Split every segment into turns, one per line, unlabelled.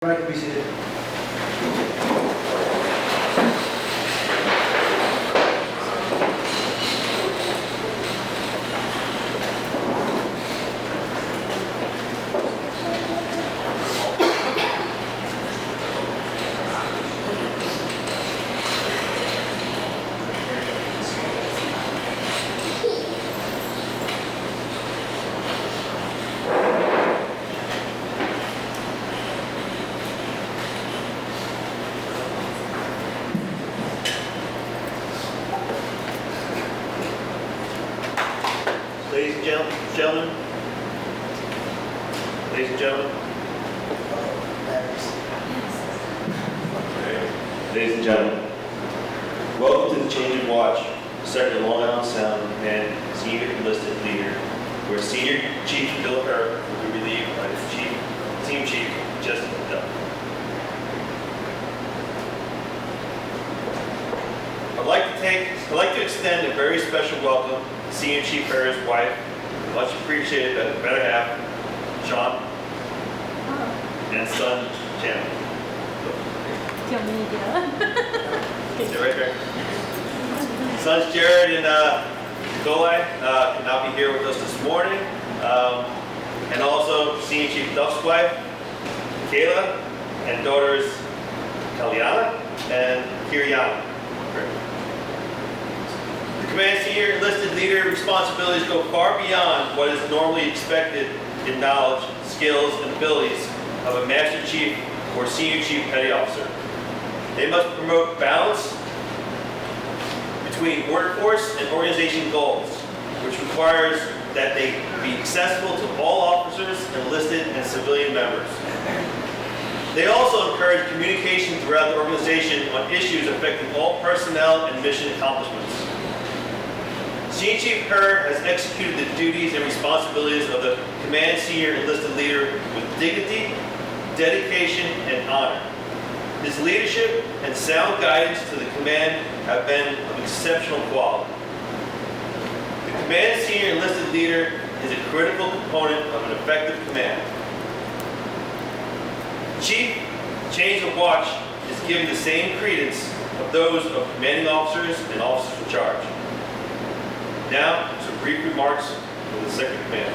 Right, be seated.
Ladies and gentlemen, ladies and gentlemen, welcome to the Change of Watch, 2nd Long Island Sound and Senior Enlisted Leader, where Senior Chief Bill Herr will be relieved by his Team Chief Justin Duff. I'd like to extend a very special welcome to Senior Chief Herr's wife, much appreciated better half, Sean, and son, Jim. Stay right there. Sons Jared and Nikolai could not be here with us this morning. And also Senior Chief Duff's wife, Kayla, and daughters Kalyana and Kiriana. The Command Senior Enlisted Leader responsibilities go far beyond what is normally expected in knowledge, skills, and abilities of a Master Chief or Senior Chief Petty Officer. They must promote balance between workforce and organization goals, which requires that they be accessible to all officers, enlisted, and civilian members. They also encourage communication throughout the organization on issues affecting all personnel and mission accomplishments. Senior Chief Herr has executed the duties and responsibilities of the Command Senior Enlisted Leader with dignity, dedication, and honor. His leadership and sound guidance to the command have been of exceptional quality. The Command Senior Enlisted Leader is a critical component of an effective command. Chief Change of Watch is given the same credence of those of commanding officers and officers in charge. Now, some brief remarks from the Second Command.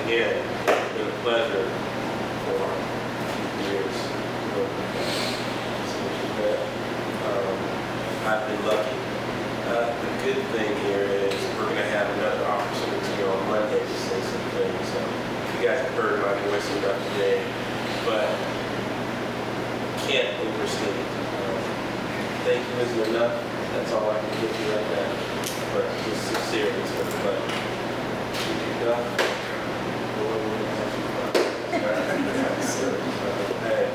Again, it's been a pleasure for a few years. I've been lucky. The good thing here is we're going to have another opportunity on Monday to say some things. So you guys have heard my voice enough today, but can't overstate it. Thank you isn't enough. That's all I can give you right now. But just sincerely, it's been a pleasure. Hey,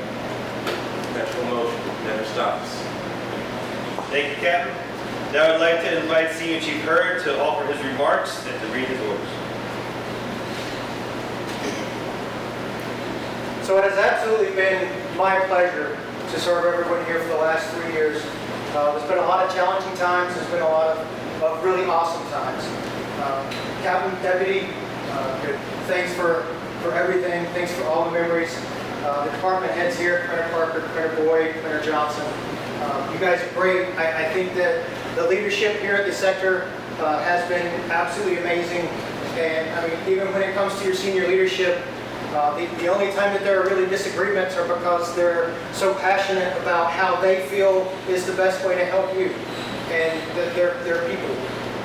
natural motion never stops.
Thank you, Captain. Now I'd like to invite Senior Chief Herr to offer his remarks and to read his orders.
So it has absolutely been my pleasure to serve everyone here for the last 3 years. There's been a lot of challenging times. There's been a lot of really awesome times. Captain, Deputy, thanks for everything. Thanks for all the memories. The department heads here, Colonel Parker, Colonel Boyd, Colonel Johnson. You guys are great. I think that the leadership here at the sector has been absolutely amazing. And I mean, even when it comes to your senior leadership, the only time that there are really disagreements are because they're so passionate about how they feel is the best way to help you. And that they're people.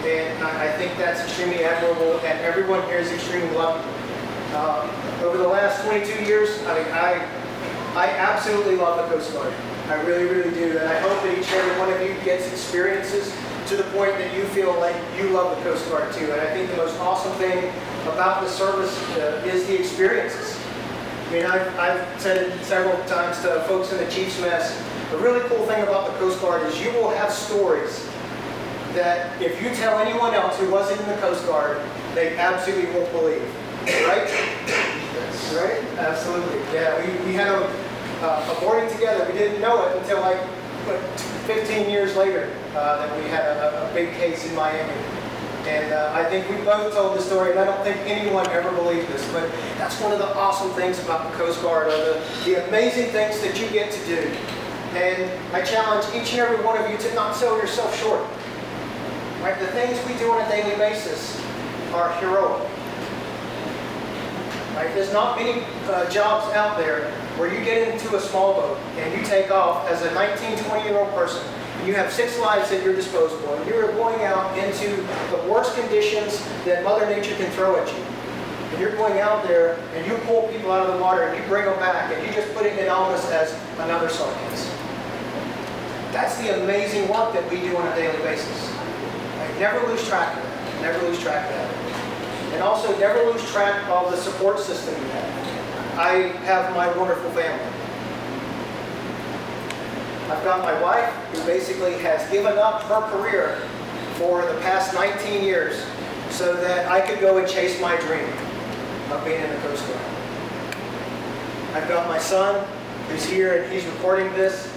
And I think that's extremely admirable, and everyone here is extremely lucky. Over the last 22 years, I mean, I absolutely love the Coast Guard. I really, really do. And I hope that each and every one of you gets experiences to the point that you feel like you love the Coast Guard too. And I think the most awesome thing about the service is the experiences. I mean, I've said it several times to folks in the Chief's Mess. The really cool thing about the Coast Guard is you will have stories that if you tell anyone else who wasn't in the Coast Guard, they absolutely won't believe. Right? Right? Absolutely. Yeah, we had a boarding together. We didn't know it until like 15 years later that we had a big case in Miami. And I think we both told the story, and I don't think anyone ever believed this, but that's one of the awesome things about the Coast Guard, are the amazing things that you get to do. And I challenge each and every one of you to not sell yourself short. Right? The things we do on a daily basis are heroic. Right? There's not many jobs out there where you get into a small boat and you take off as a 19, 20-year-old person. You have 6 lives at your disposal, and you're going out into the worst conditions that Mother Nature can throw at you. And you're going out there and you pull people out of the water and you bring them back and you just put it in almost as another sawcase. That's the amazing work that we do on a daily basis. Right? Never lose track of that. Never lose track of that. And also never lose track of the support system you have. I have my wonderful family. I've got my wife, who basically has given up her career for the past 19 years so that I could go and chase my dream of being in the Coast Guard. I've got my son, who's here, and he's recording this.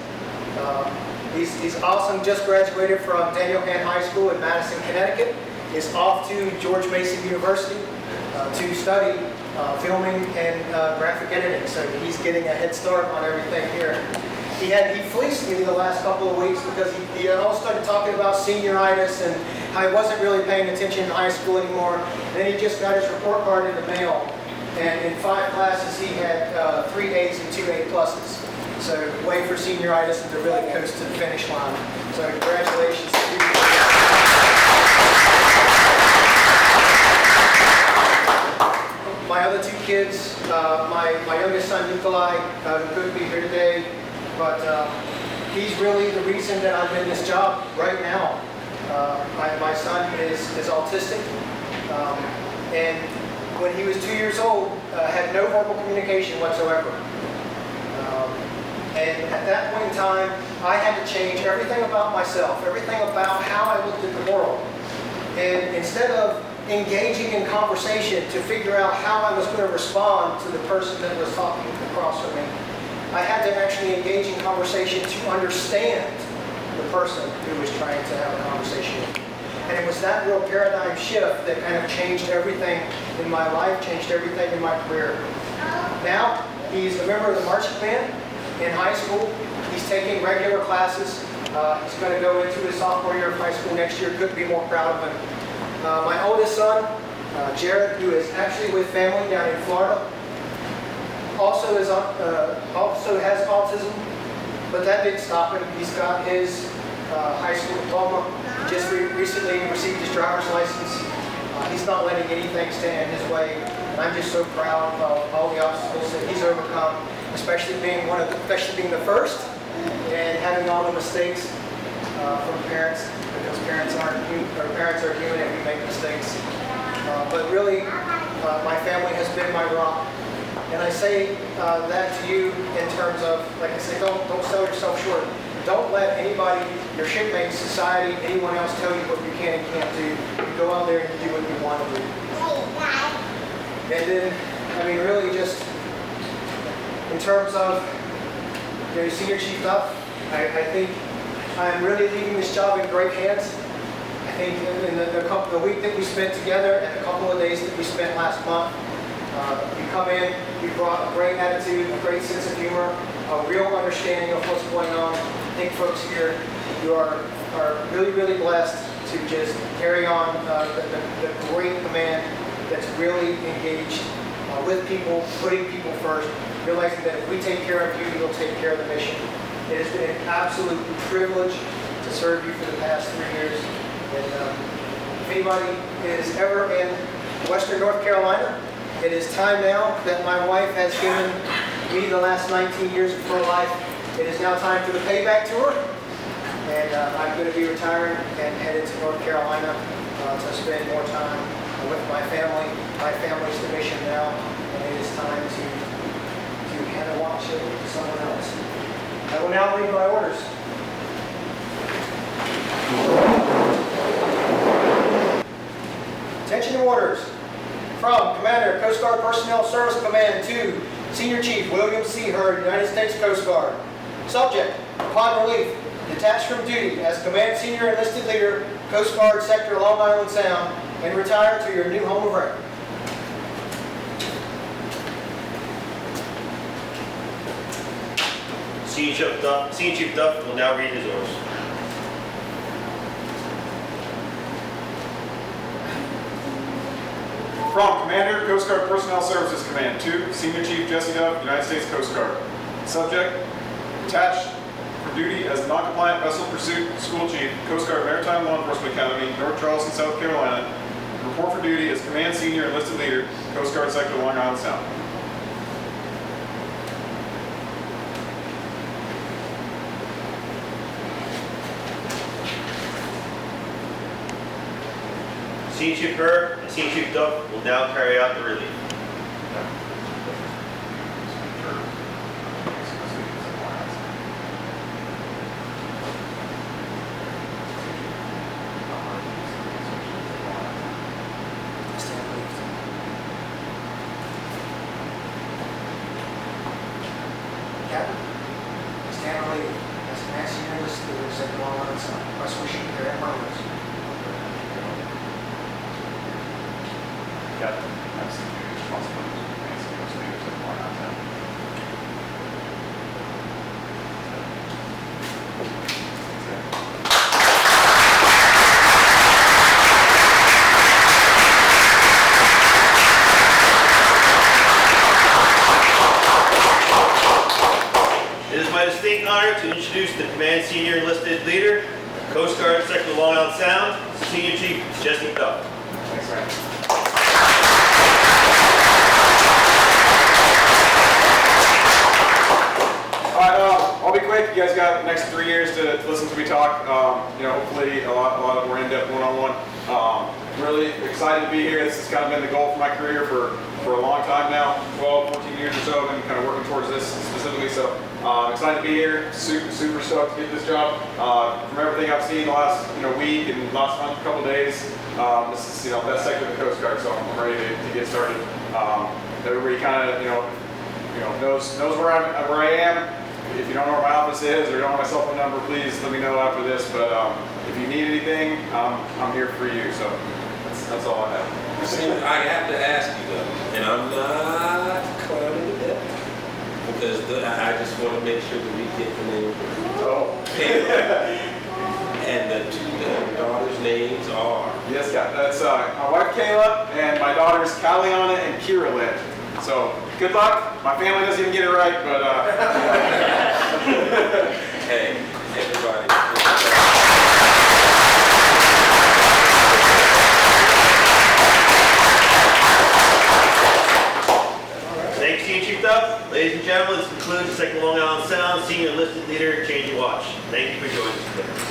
He's awesome, just graduated from Daniel Hand High School in Madison, Connecticut. Is off to George Mason University to study filming and graphic editing. So he's getting a head start on everything here. He fleeced me the last couple of weeks because he all started talking about senioritis and how he wasn't really paying attention in high school anymore. Then he just got his report card in the mail, and in 5 classes he had 3 A's and 2 A pluses. So wait for senioritis and to really coast to the finish line. So congratulations to you. My other 2 kids, my youngest son Nikolai, who couldn't be here today, but he's really the reason that I'm in this job right now. My son is autistic, and when he was 2 years old, had no verbal communication whatsoever. And at that point in time, I had to change everything about myself, everything about how I looked at the world. And instead of engaging in conversation to figure out how I was going to respond to the person that was talking across from me, I had to actually engage in conversation to understand the person who was trying to have a conversation with me. And it was that real paradigm shift that kind of changed everything in my life, changed everything in my career. Now, he's a member of the marching band in high school. He's taking regular classes. He's going to go into his sophomore year of high school next year. Couldn't be more proud of him. My oldest son, Jared, who is actually with family down in Florida, also has autism, but that didn't stop him. He's got his high school diploma. He just recently received his driver's license. He's not letting anything stand in his way. And I'm just so proud of all the obstacles that he's overcome, especially being the first and having all the mistakes from parents, because parents are human and we make mistakes. But really, my family has been my rock. And I say that to you in terms of, like I say, don't sell yourself short. Don't let anybody, your shipmates, society, anyone else tell you what you can and can't do. You go out there and you do what you want to do. And then, I mean, really just in terms of Senior Chief Duff, I think I'm really leaving this job in great hands. I think in the week that we spent together and a couple of days that we spent last month, you come in, you brought a great attitude, a great sense of humor, a real understanding of what's going on. I think folks here, you are really, really blessed to just carry on the great command that's really engaged with people, putting people first, realizing that if we take care of you, you'll take care of the mission. It has been an absolute privilege to serve you for the past 3 years. And if anybody is ever in Western North Carolina, it is time now that my wife has given me the last 19 years of her life. It is now time for the payback tour. And I'm going to be retiring and headed to North Carolina to spend more time with my family. My family's the mission now, and it is time to hand the watch over to someone else. I will now read my orders. Attention orders. From Commander, Coast Guard Personnel Service Command to Senior Chief William C. Hurd, United States Coast Guard. Subject, upon relief, detached from duty as Command Senior Enlisted Leader Coast Guard Sector Long Island Sound, and retire to your new home of rank.
Senior Chief Duff will now read his orders.
From Commander, Coast Guard Personnel Services Command to Senior Chief Jesse Duff, United States Coast Guard. Subject, attached for duty as non-compliant vessel pursuit school chief, Coast Guard Maritime Law Enforcement Academy, North Charleston, South Carolina. Report for duty as Command Senior Enlisted Leader, Coast Guard Sector Long Island Sound.
Senior Chief Herr and Senior Chief Duff will now carry out the relief.
Captain, stand and leave. As Command Senior Enlisted Leader, Sector Long Island Sound. Best wishing to carry out my orders.
Captain, I've seen you responsibilities with Command Senior Enlisted Leaders at Long Island Sound.
It is my distinct honor to introduce the Command Senior Enlisted Leader, Coast Guard Sector Long Island Sound, Senior Chief Jesse Duff.
Thanks, man. All right, I'll be quick. You guys got the next 3 years to listen to me talk. Hopefully a lot of more in-depth one-on-one. Really excited to be here. This has kind of been the goal for my career for a long time now, 12, 14 years or so. I've been kind of working towards this specifically. So excited to be here. Super stoked to get this job. From everything I've seen the last week and last month, couple days, this is best sector of the Coast Guard. So I'm ready to get started. Everybody kind of knows where I am. If you don't know where my office is or you don't know my cell phone number, please let me know after this. But if you need anything, I'm here for you. So that's all I have.
See, I have to ask you though, and I'm not clowning to death, because I just want to make sure that we get the name.
Oh.
And the two daughters' names are?
Yes, that's my wife Kayla and my daughters Kaliana and Kira Lynn. So good luck. My family doesn't even get it right, but
Hey, everybody.
Thanks, Senior Chief Duff. Ladies and gentlemen, this concludes the Sector Long Island Sound Senior Enlisted Leader Change of Watch. Thank you for joining us today.